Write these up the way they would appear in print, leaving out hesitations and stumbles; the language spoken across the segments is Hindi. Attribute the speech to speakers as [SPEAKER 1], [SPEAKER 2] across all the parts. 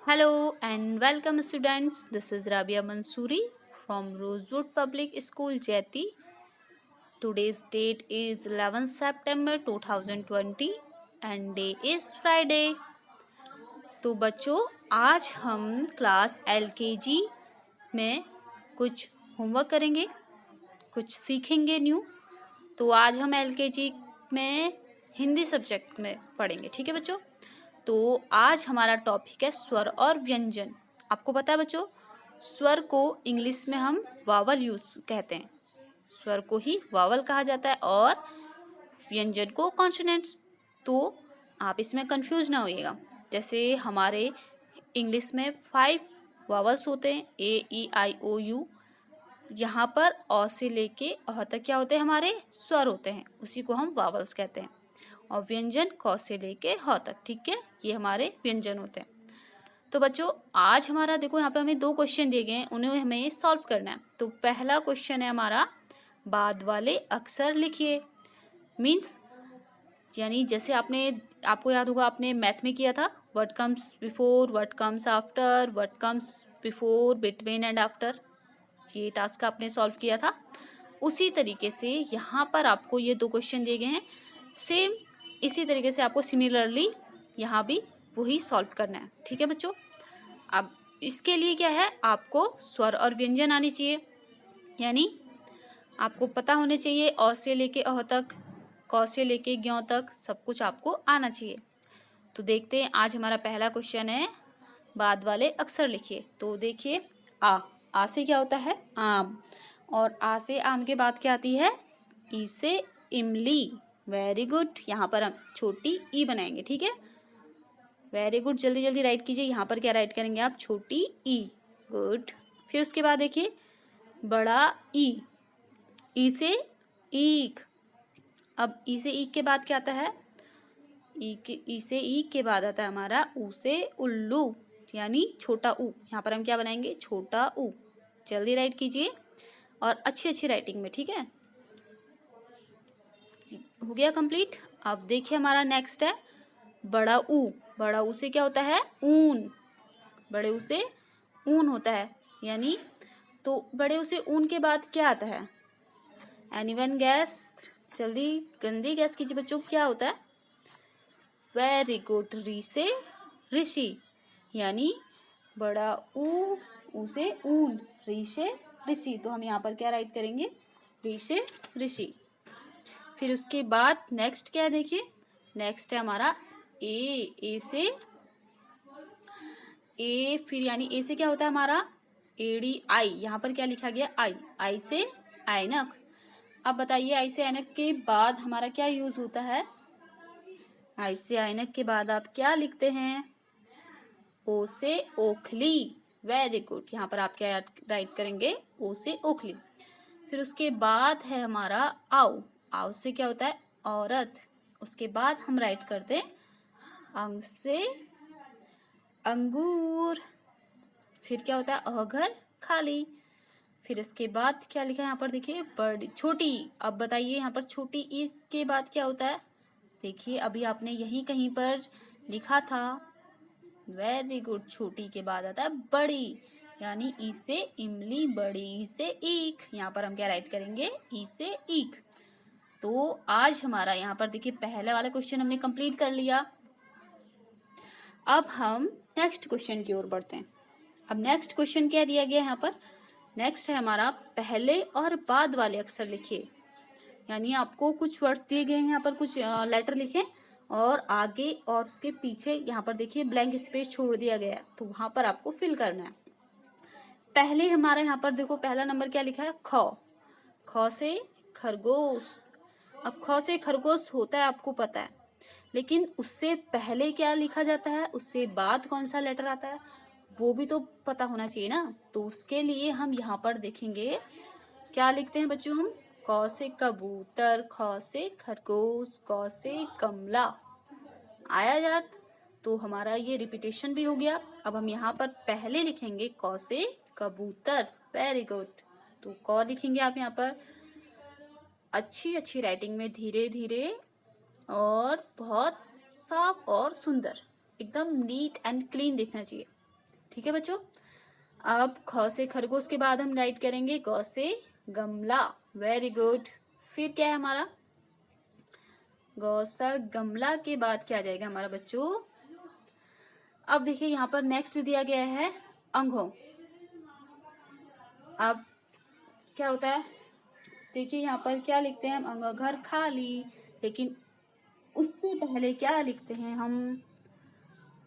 [SPEAKER 1] Hello and welcome students. This is Rabia Mansoori from Rosewood Public School Jati. Today's date is 11 September 2020 and day is Friday. तो बच्चों आज हम क्लास LKG में कुछ होमवर्क करेंगे, कुछ सीखेंगे न्यू। तो आज हम LKG में हिंदी सब्जेक्ट में पढ़ेंगे, ठीक है बच्चों। तो आज हमारा टॉपिक है स्वर और व्यंजन। आपको पता है बच्चों, स्वर को इंग्लिश में हम वावल यूज कहते हैं, स्वर को ही वावल कहा जाता है और व्यंजन को कॉन्सोनेंट्स। तो आप इसमें कंफ्यूज ना होइएगा। जैसे हमारे इंग्लिश में 5 वावल्स होते हैं, A E I O U। यहाँ पर अ से लेके अ तक क्या होते हैं, हमारे स्वर होते हैं, उसी को हम वावल्स कहते हैं। और व्यंजन क से लेके ह तक, ठीक है, ये हमारे व्यंजन होते हैं। तो बच्चों आज हमारा देखो, यहाँ पे हमें 2 क्वेश्चन दिए गए हैं, उन्हें हमें सॉल्व करना है। तो पहला क्वेश्चन है हमारा, बाद वाले अक्षर लिखिए। मीन्स यानी जैसे आपको याद होगा, आपने मैथ में किया था, what comes before, what comes after, what comes before, between and after. ये टास्क आपने सॉल्व किया था। उसी तरीके से यहाँ पर आपको ये 2 क्वेश्चन दिए गए हैं। सेम इसी तरीके से आपको सिमिलरली यहाँ भी वही सॉल्व करना है, ठीक है बच्चों। अब इसके लिए क्या है, आपको स्वर और व्यंजन आनी चाहिए, यानी आपको पता होने चाहिए अ से लेके अह तक, क से लेके ज्ञ तक, सब कुछ आपको आना चाहिए। तो देखते हैं, आज हमारा पहला क्वेश्चन है, बाद वाले अक्षर लिखिए। तो देखिए, आ से क्या होता है, आम। और आ से आम के बाद क्या आती है, ई से इमली। Very good. यहाँ पर हम छोटी ई बनाएंगे, ठीक है। वेरी गुड, जल्दी जल्दी राइट कीजिए। यहाँ पर क्या राइट करेंगे आप, छोटी ई। गुड। फिर उसके बाद देखिए, बड़ा ई, ई से ईक। अब ई से ईक के बाद क्या आता है, ई से ईक के बाद आता है हमारा ऊ से उल्लू, यानी छोटा ऊ। यहाँ पर हम क्या बनाएंगे, छोटा ऊ। जल्दी राइट कीजिए और अच्छी अच्छी राइटिंग में, ठीक है। हो गया कंप्लीट। अब देखिए हमारा नेक्स्ट है बड़ा ऊ। बड़ा ऊ से क्या होता है, ऊन। बड़े ऊ से ऊन होता है, यानी तो बड़े ऊ से ऊन के बाद क्या आता है, एनीवन गैस, जल्दी गंदी गैस कीजिए बच्चों, क्या होता है। वेरी गुड, री से ऋषि, यानी बड़ा ऊ से ऊन, री से ऋषि। तो हम यहाँ पर क्या राइट करेंगे, री से ऋषि। फिर उसके बाद नेक्स्ट क्या है, देखिए नेक्स्ट है हमारा ए से ए। फिर यानी ए से क्या होता है हमारा, एडी आई। यहाँ पर क्या लिखा गया, आई। आई से ऐनक। अब बताइए, आई से ऐनक के बाद हमारा क्या यूज होता है, आई से ऐनक के बाद आप क्या लिखते हैं, ओ से ओखली। वेरी गुड, यहाँ पर आप क्या राइट करेंगे, ओ से ओखली। फिर उसके बाद है हमारा आओ। आओ से क्या होता है, औरत। उसके बाद हम राइट करते हैं अंग से अंगूर। फिर क्या होता है, अघर खाली। फिर इसके बाद क्या लिखा है यहाँ पर, देखिए बड़ी छोटी। अब बताइए यहाँ पर छोटी इसके बाद क्या होता है, देखिए अभी आपने यहीं कहीं पर लिखा था। वेरी गुड, छोटी के बाद आता है बड़ी, यानी ई से इमली, बड़ी ई से ईख। यहाँ पर हम क्या राइट करेंगे, ई से ईख। तो आज हमारा यहाँ पर देखिए पहले वाला क्वेश्चन हमने कंप्लीट कर लिया। अब हम नेक्स्ट क्वेश्चन की ओर बढ़ते हैं। अब नेक्स्ट क्वेश्चन क्या दिया गया है यहाँ पर, नेक्स्ट है हमारा पहले और बाद वाले अक्षर लिखिए। यानी आपको कुछ वर्ड्स दिए गए हैं, यहाँ पर कुछ लेटर लिखें और आगे और उसके पीछे यहाँ पर देखिए ब्लैंक स्पेस छोड़ दिया गया है, तो वहां पर आपको फिल करना है। पहले हमारे यहाँ पर देखो, पहला नंबर क्या लिखा है, ख। ख से खरगोश। अब ख से खरगोश होता है, आपको पता है, लेकिन उससे पहले क्या लिखा जाता है, उससे बाद कौन सा लेटर आता है, वो भी तो पता होना चाहिए ना। तो उसके लिए हम यहाँ पर देखेंगे क्या लिखते हैं बच्चों, हम क से कबूतर, ख से खरगोश, क से कमला। आया याद। तो हमारा ये रिपीटेशन भी हो गया। अब हम यहाँ पर पहले लिखेंगे क से कबूतर। Very good. तो क लिखेंगे आप यहाँ पर अच्छी अच्छी राइटिंग में, धीरे धीरे और बहुत साफ और सुंदर, एकदम नीट एंड क्लीन दिखना चाहिए। ठीक है बच्चों। अब ख से खरगोश के बाद हम राइट करेंगे ग से गमला। Very good. फिर क्या है हमारा, ग सा गमला के बाद क्या आ जाएगा हमारा बच्चों। अब देखिए यहाँ पर नेक्स्ट दिया गया है अंगों। अब क्या होता है, देखिए यहाँ पर क्या लिखते हैं हम, अंग घर खाली। लेकिन उससे पहले क्या लिखते हैं हम,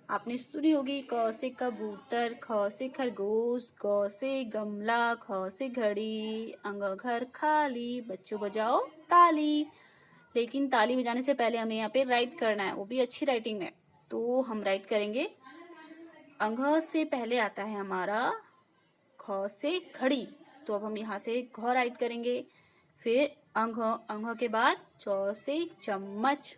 [SPEAKER 1] आपने सुनी होगी क से कबूतर, ख से खरगोश, ग से गमला, ख से घड़ी, अंग घर खाली, बच्चों बजाओ ताली। लेकिन ताली बजाने से पहले हमें यहाँ पे राइट करना है, वो भी अच्छी राइटिंग में। तो हम राइट करेंगे, अंग से पहले आता है हमारा ख से घड़ी, तो अब हम यहाँ से घ राइट करेंगे। फिर अंग, अंग के बाद च से चम्मच।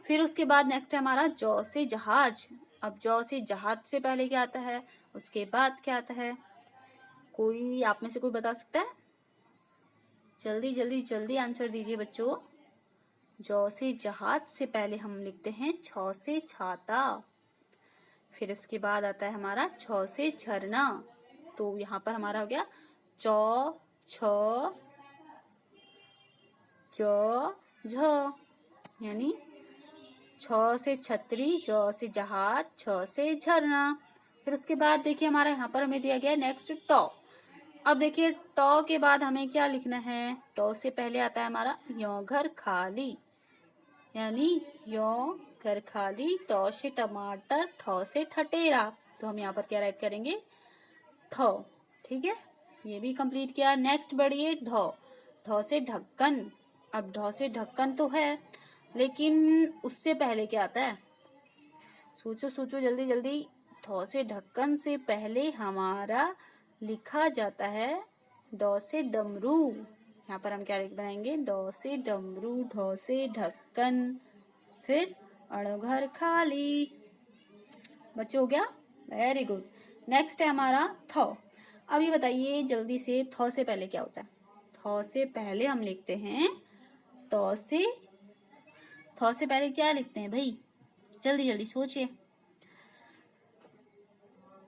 [SPEAKER 1] फिर उसके बाद नेक्स्ट है हमारा जौ से जहाज। अब जौ से जहाज से पहले क्या आता है, उसके बाद क्या आता है, कोई आप में से कोई बता सकता है? जल्दी जल्दी जल्दी आंसर दीजिए बच्चों। जौ से जहाज से पहले हम लिखते हैं छ से छाता। फिर उसके बाद आता है हमारा छ से झरना। तो यहाँ पर हमारा हो गया चौ छ जौ झ, यानी छ से छतरी, ज से जहाज, छ से झरना। फिर उसके बाद देखिए हमारा यहाँ पर हमें दिया गया है नेक्स्ट टॉ। अब देखिए टॉ के बाद हमें क्या लिखना है, टॉ से पहले आता है हमारा यो घर खाली, यानी यो घर खाली। टॉ से टमाटर, ठौ से ठटेरा। तो हम यहाँ पर क्या राइट करेंगे, थ। ठीक है, ये भी कंप्लीट किया। नेक्स्ट बढ़िए ढ। ढ से ढक्कन। अब ढ से ढक्कन तो है, लेकिन उससे पहले क्या आता है, सोचो सोचो जल्दी जल्दी। ढ से ढक्कन से पहले हमारा लिखा जाता है ड से डमरू। यहाँ पर हम क्या बनाएंगे, ड से डमरू, ढ से ढक्कन, फिर अड़घर खाली। बच्चों हो गया, वेरी गुड। नेक्स्ट है हमारा थ। अब ये बताइए जल्दी से, थ से पहले क्या होता है। थ से पहले हम लिखते हैं त से, थ से पहले क्या लिखते हैं भाई, जल्दी जल्दी सोचिए।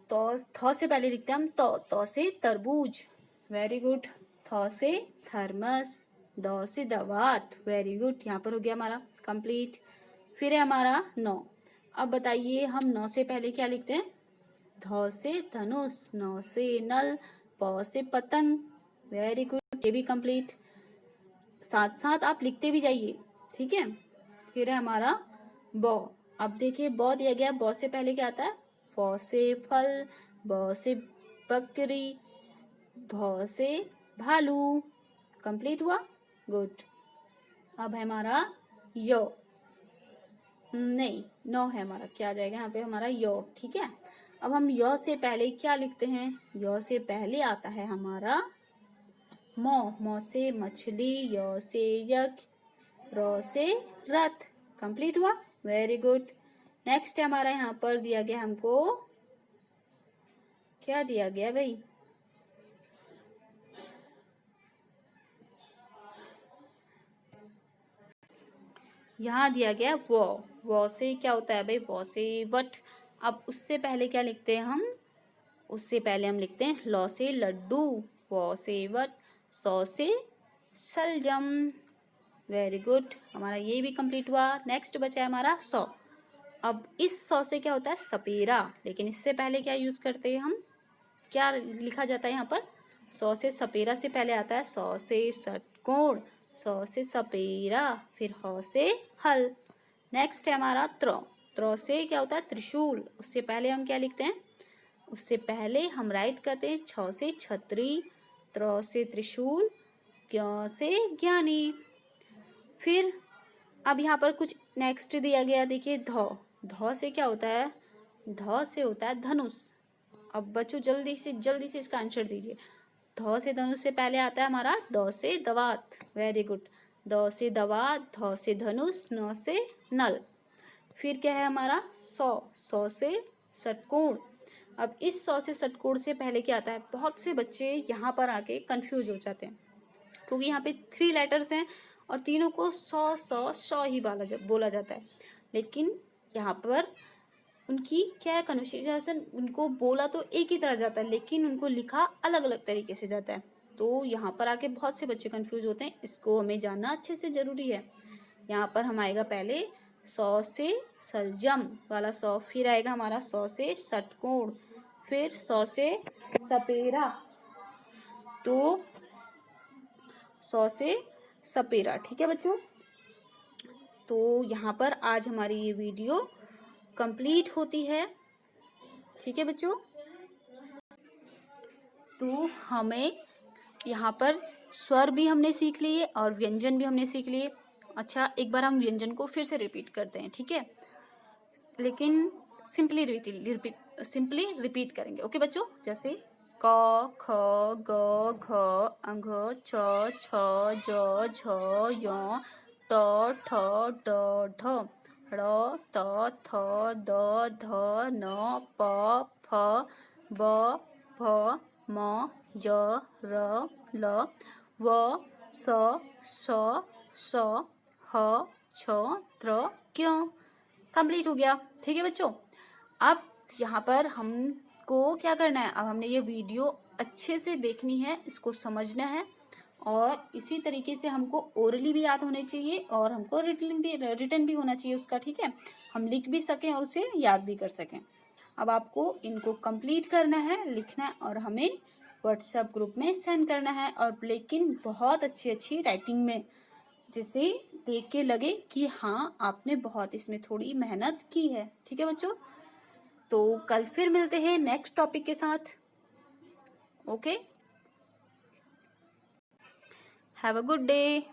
[SPEAKER 1] तो थ से पहले लिखते हैं हम त से तरबूज। Very good. थ से थर्मस, द से दवात। वेरी गुड, यहाँ पर हो गया हमारा कंप्लीट। फिर है हमारा नौ। अब बताइए हम नौ से पहले क्या लिखते हैं, ध से धनुष, न से नल, प से पतंग। वेरी गुड, ये भी कंप्लीट। साथ साथ आप लिखते भी जाइए, ठीक है। फिर है हमारा ब। अब देखिए ब दिया गया, ब से पहले क्या आता है, फ से फल, ब से बकरी, भ से भालू। कंप्लीट हुआ, गुड। अब है हमारा यो, नहीं नो है हमारा, क्या आ जाएगा यहाँ पे हमारा यो, ठीक है। अब हम यो से पहले क्या लिखते हैं, यो से पहले आता है हमारा मौ। मौ से मछली, यो से यज्ञ, र से रथ। कंप्लीट हुआ, वेरी गुड। नेक्स्ट हमारा यहाँ पर दिया गया हमको, क्या दिया गया भाई, यहाँ दिया गया वो से क्या होता है भाई, वो से वट। अब उससे पहले क्या लिखते हैं हम, उससे पहले हम लिखते हैं लौ से लड्डू, वो से वट, सौ से सलजम। वेरी गुड, हमारा ये भी कंप्लीट हुआ। नेक्स्ट बचा है हमारा सौ। अब इस सौ से क्या होता है, सपेरा। लेकिन इससे पहले क्या यूज करते हैं हम, क्या लिखा जाता है यहाँ पर, सौ से सपेरा से पहले आता है सौ से षटकोण, सौ से सपेरा, फिर ह से हल। नेक्स्ट है हमारा त्र। त्र से क्या होता है, त्रिशूल। उससे पहले हम क्या लिखते हैं, उससे पहले हम राइट करते हैं छ से छतरी, त्र से त्रिशूल, ज्ञ से ज्ञानी। फिर अब यहाँ पर कुछ नेक्स्ट दिया गया, देखिए ध। ध से क्या होता है, ध से होता है धनुष। अब बच्चों जल्दी से इसका आंसर दीजिए। ध से धनुष से पहले आता है हमारा द से दवात। वेरी गुड, द से दवात, ध से धनुष, न से नल। फिर क्या है हमारा सौ। सौ से षटकोण। अब इस सौ से षटकोण से पहले क्या आता है, बहुत से बच्चे यहाँ पर आके कंफ्यूज हो जाते हैं, क्योंकि यहाँ पे 3 लेटर्स हैं और तीनों को सौ सौ सौ ही बोला जाता है। लेकिन यहाँ पर उनकी क्या है, कन्वर्सेशन उनको बोला तो एक ही तरह जाता है, लेकिन उनको लिखा अलग अलग तरीके से जाता है। तो यहाँ पर आके बहुत से बच्चे कंफ्यूज होते हैं, इसको हमें जानना अच्छे से जरूरी है। यहाँ पर हम आएगा पहले सौ से सलजम वाला सौ, फिर आएगा हमारा सौ से षटकोण, फिर सौ से सपेरा, तो सौ से सपेरा। ठीक है बच्चों, तो यहाँ पर आज हमारी ये वीडियो कंप्लीट होती है। ठीक है बच्चों, तो हमें यहाँ पर स्वर भी हमने सीख लिए और व्यंजन भी हमने सीख लिए। अच्छा, एक बार हम व्यंजन को फिर से रिपीट करते हैं, ठीक है, लेकिन सिंपली रिपीट करेंगे। ओके बच्चों, जैसे क ख ग घ अंघ च छ ज झ य ट ठ ड ढ ड़ त थ द ध न प फ ब भ म य र ल व स स ह छ त्र क्यों। कंप्लीट हो गया। ठीक है बच्चों, अब यहाँ पर हमको क्या करना है, अब हमने ये वीडियो अच्छे से देखनी है, इसको समझना है, और इसी तरीके से हमको ओरली भी याद होने चाहिए और हमको रिटन भी होना चाहिए उसका। ठीक है, हम लिख भी सकें और उसे याद भी कर सकें। अब आपको इनको कंप्लीट करना है, लिखना है, और हमें व्हाट्सएप ग्रुप में सेंड करना है, और लेकिन बहुत अच्छी अच्छी राइटिंग में, जिसे देख के लगे कि हाँ आपने बहुत इसमें थोड़ी मेहनत की है। ठीक है बच्चों, तो कल फिर मिलते हैं नेक्स्ट टॉपिक के साथ। Okay, have a good day.